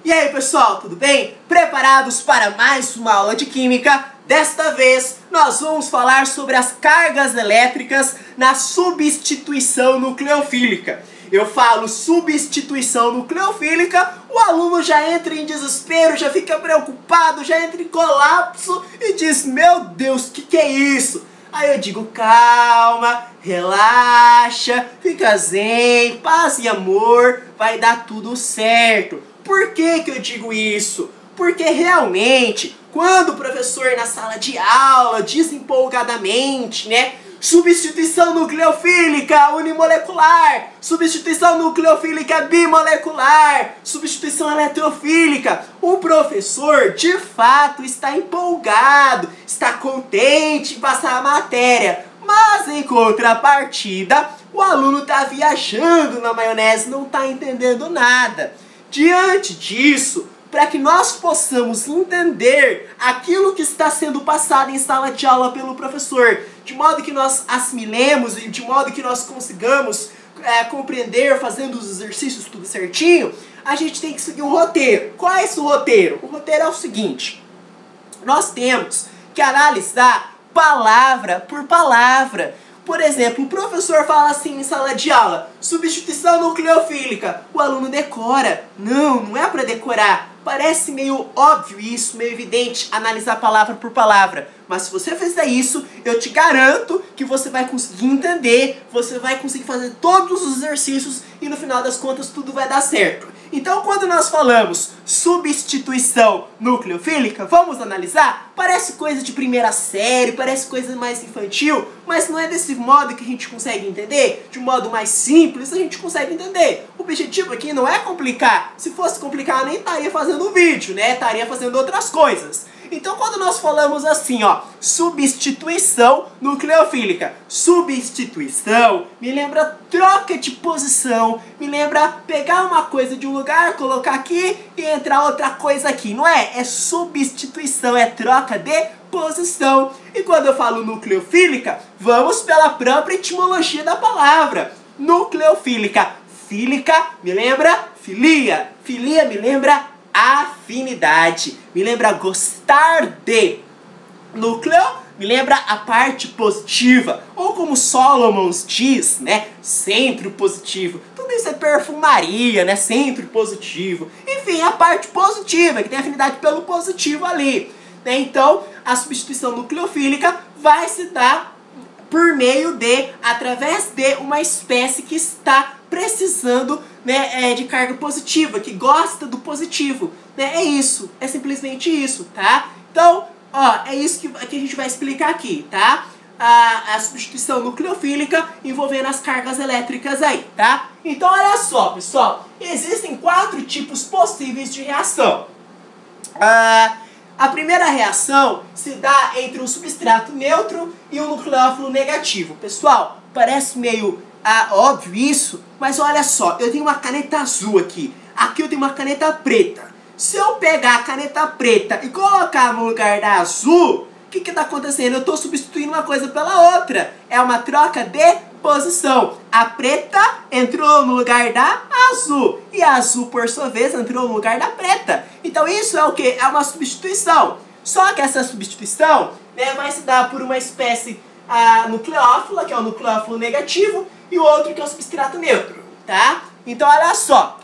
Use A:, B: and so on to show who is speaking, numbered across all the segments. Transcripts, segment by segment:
A: E aí pessoal, tudo bem? Preparados para mais uma aula de Química? Desta vez nós vamos falar sobre as cargas elétricas na substituição nucleofílica. Eu falo substituição nucleofílica, o aluno já entra em desespero, já fica preocupado, já entra em colapso e diz: meu Deus, o que é isso? Aí eu digo: calma, relaxa, fica zen, paz e amor, vai dar tudo certo. Por que eu digo isso? Porque realmente, quando o professor na sala de aula diz empolgadamente, substituição nucleofílica unimolecular, substituição nucleofílica bimolecular, substituição eletrofílica, o professor de fato está empolgado, está contente em passar a matéria. Mas em contrapartida, o aluno está viajando na maionese, não está entendendo nada. Diante disso, para que nós possamos entender aquilo que está sendo passado em sala de aula pelo professor, de modo que nós assimilemos e de modo que nós consigamos compreender fazendo os exercícios tudo certinho, a gente tem que seguir um roteiro. Qual é esse roteiro? O roteiro é o seguinte: nós temos que analisar palavra por palavra. Por exemplo, o professor fala assim em sala de aula: substituição nucleofílica. O aluno decora. Não é para decorar. Parece meio óbvio isso, meio evidente, analisar palavra por palavra. Mas se você fizer isso, eu te garanto que você vai conseguir entender, você vai conseguir fazer todos os exercícios e no final das contas tudo vai dar certo. Então, quando nós falamos substituição nucleofílica, vamos analisar? Parece coisa de primeira série, parece coisa mais infantil, mas não é desse modo que a gente consegue entender? De um modo mais simples, a gente consegue entender. O objetivo aqui não é complicar. Se fosse complicar, eu nem estaria fazendo vídeo, estaria fazendo outras coisas. Então, quando nós falamos assim, substituição nucleofílica. Substituição me lembra troca de posição, me lembra pegar uma coisa de um lugar, colocar aqui e entrar outra coisa aqui, não é? É substituição, é troca de posição. E quando eu falo nucleofílica, vamos pela própria etimologia da palavra. Nucleofílica. Fílica me lembra filia. Filia me lembra afinidade, me lembra gostar de. Núcleo me lembra a parte positiva, ou como Solomons diz, sempre positivo. Tudo isso é perfumaria, sempre positivo. Enfim, a parte positiva, que tem afinidade pelo positivo ali. Então, a substituição nucleofílica vai se dar por meio de, através de uma espécie que está precisando de carga positiva, que gosta do positivo. É isso, é simplesmente isso, tá? Então, é isso que a gente vai explicar aqui, tá? A substituição nucleofílica envolvendo as cargas elétricas aí, tá? Então, olha só, pessoal, existem 4 tipos possíveis de reação. A primeira reação se dá entre um substrato neutro e um nucleófilo negativo. Pessoal, parece meio óbvio isso, mas olha só, eu tenho uma caneta azul aqui. Aqui eu tenho uma caneta preta. Se eu pegar a caneta preta e colocar no lugar da azul, o que está acontecendo? Eu estou substituindo uma coisa pela outra. É uma troca de posição. A preta entrou no lugar da azul e a azul, por sua vez, entrou no lugar da preta. Então isso é o quê? É uma substituição. Só que essa substituição vai se dar por uma espécie nucleófila, que é o nucleófilo negativo, e o outro que é o substrato neutro, tá? Então olha só.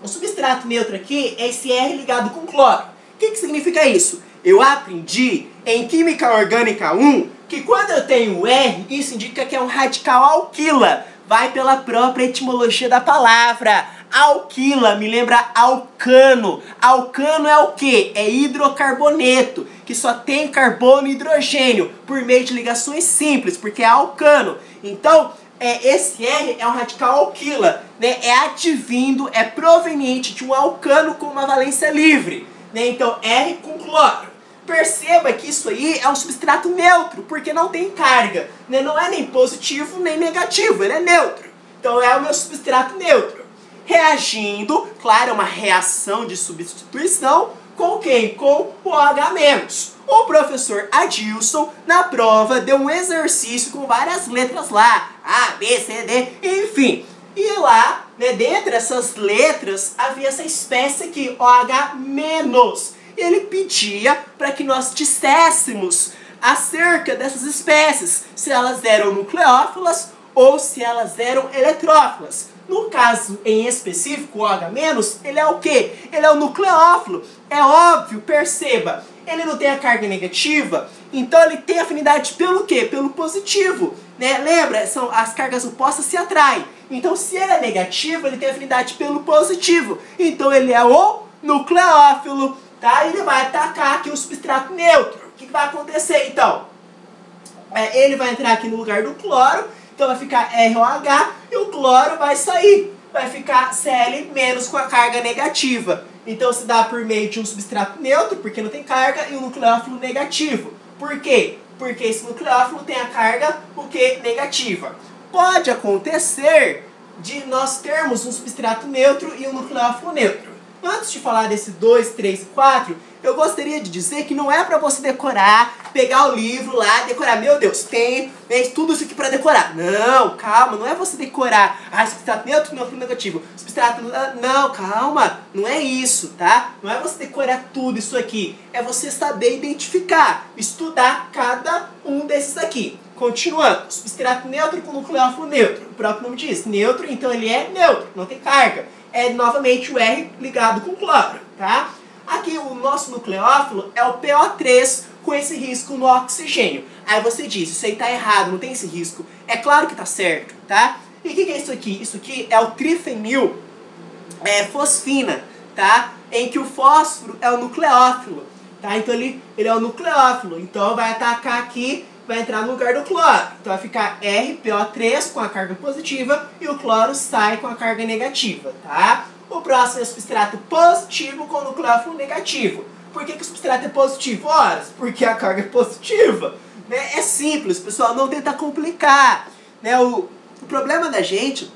A: O substrato neutro aqui é esse R ligado com cloro. O que significa isso? Eu aprendi em Química Orgânica 1 que quando eu tenho R, isso indica que é um radical alquila. Vai pela própria etimologia da palavra. Alquila me lembra alcano. Alcano é o quê? É hidrocarboneto, que só tem carbono e hidrogênio por meio de ligações simples, porque é alcano. Então, esse R é um radical alquila, é advindo, é proveniente de um alcano com uma valência livre, então R com cloro. Perceba que isso aí é um substrato neutro, porque não tem carga, não é nem positivo nem negativo, ele é neutro. Então é o meu substrato neutro. Reagindo, claro, é uma reação de substituição, com quem? Com o OH-. O professor Adilson, na prova, deu um exercício com várias letras lá, A, B, C, D, enfim. E lá, né, dentre essas letras havia essa espécie aqui, OH-. Ele pedia para que nós disséssemos acerca dessas espécies, se elas eram nucleófilas ou se elas eram eletrófilas. No caso em específico, o OH-, ele é o quê? Ele é o nucleófilo. É óbvio, perceba, ele não tem a carga negativa, então ele tem afinidade pelo quê? Pelo positivo, né? Lembra, são as cargas opostas se atraem. Então se ele é negativo, ele tem afinidade pelo positivo. Então ele é o nucleófilo, tá? Ele vai atacar aqui o substrato neutro. O que vai acontecer então? Ele vai entrar aqui no lugar do cloro, então vai ficar ROH e o cloro vai sair. Vai ficar Cl- com a carga negativa. Então se dá por meio de um substrato neutro, porque não tem carga, e um nucleófilo negativo. Por quê? Porque esse nucleófilo tem a carga o quê? Negativa. Pode acontecer de nós termos um substrato neutro e um nucleófilo neutro. Antes de falar desse 2, 3 e 4, eu gostaria de dizer que não é para você decorar, pegar o livro lá, decorar, meu Deus, tem tudo isso aqui para decorar. Não, calma, não é você decorar, substrato neutro, nucleófilo negativo, substrato, não, calma, não é isso, tá? Não é você decorar tudo isso aqui, é você saber identificar, estudar cada um desses aqui. Continuando, substrato neutro com nucleófilo neutro, o próprio nome diz, neutro, então ele é neutro, não tem carga. É novamente o R ligado com cloro, tá? Aqui o nosso nucleófilo é o PO3 com esse risco no oxigênio. Aí você diz, isso aí tá errado, não tem esse risco. É claro que tá certo, tá? E o que é isso aqui? Isso aqui é o trifenil fosfina, tá? Em que o fósforo é o nucleófilo, tá? Então ele é o nucleófilo, então vai atacar aqui, vai entrar no lugar do cloro. Então vai ficar RPO3 com a carga positiva e o cloro sai com a carga negativa, tá? O próximo é o substrato positivo com o nucleófilo negativo. Por que o substrato é positivo? Ora, porque a carga é positiva, né? É simples, pessoal, não tenta complicar, né? O problema da gente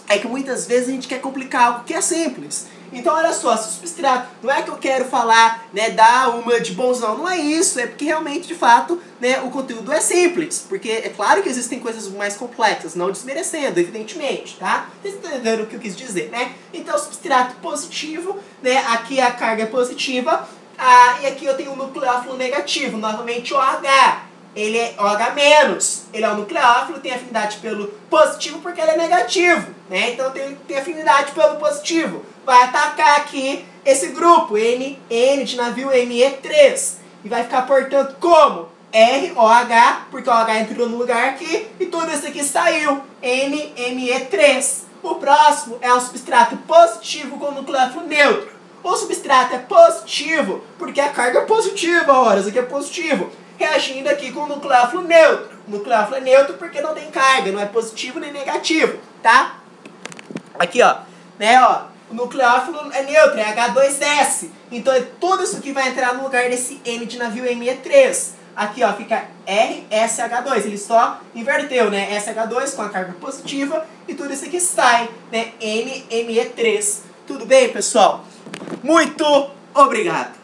A: é que muitas vezes a gente quer complicar algo que é simples. Então olha só, se o substrato, não é que eu quero falar, né, dar uma de bonzão, não é isso, é porque realmente, de fato, né, o conteúdo é simples, porque é claro que existem coisas mais complexas, não desmerecendo, evidentemente, tá? Vocês estão entendendo o que eu quis dizer, né? Então substrato positivo, né, aqui a carga é positiva, e aqui eu tenho o nucleófilo negativo, novamente OH. Ele é OH-, ele é o nucleófilo, tem afinidade pelo positivo porque ele é negativo, né? Então tem afinidade pelo positivo. Vai atacar aqui esse grupo, N de navio Me3. E vai ficar, portanto, como? ROH, porque o OH entrou no lugar aqui, e tudo isso aqui saiu, NMe3. O próximo é um substrato positivo com nucleófilo neutro. O substrato é positivo porque a carga é positiva, ora, isso aqui é positivo. Reagindo aqui com o nucleófilo neutro. O nucleófilo é neutro porque não tem carga, não é positivo nem negativo, tá? Aqui, ó, né, ó, o nucleófilo é neutro, é H2S. Então tudo isso aqui vai entrar no lugar desse N de navio Me3. Aqui, ó, fica RSH2, ele só inverteu, né, SH2 com a carga positiva e tudo isso aqui sai, né, NMe3. Tudo bem, pessoal? Muito obrigado!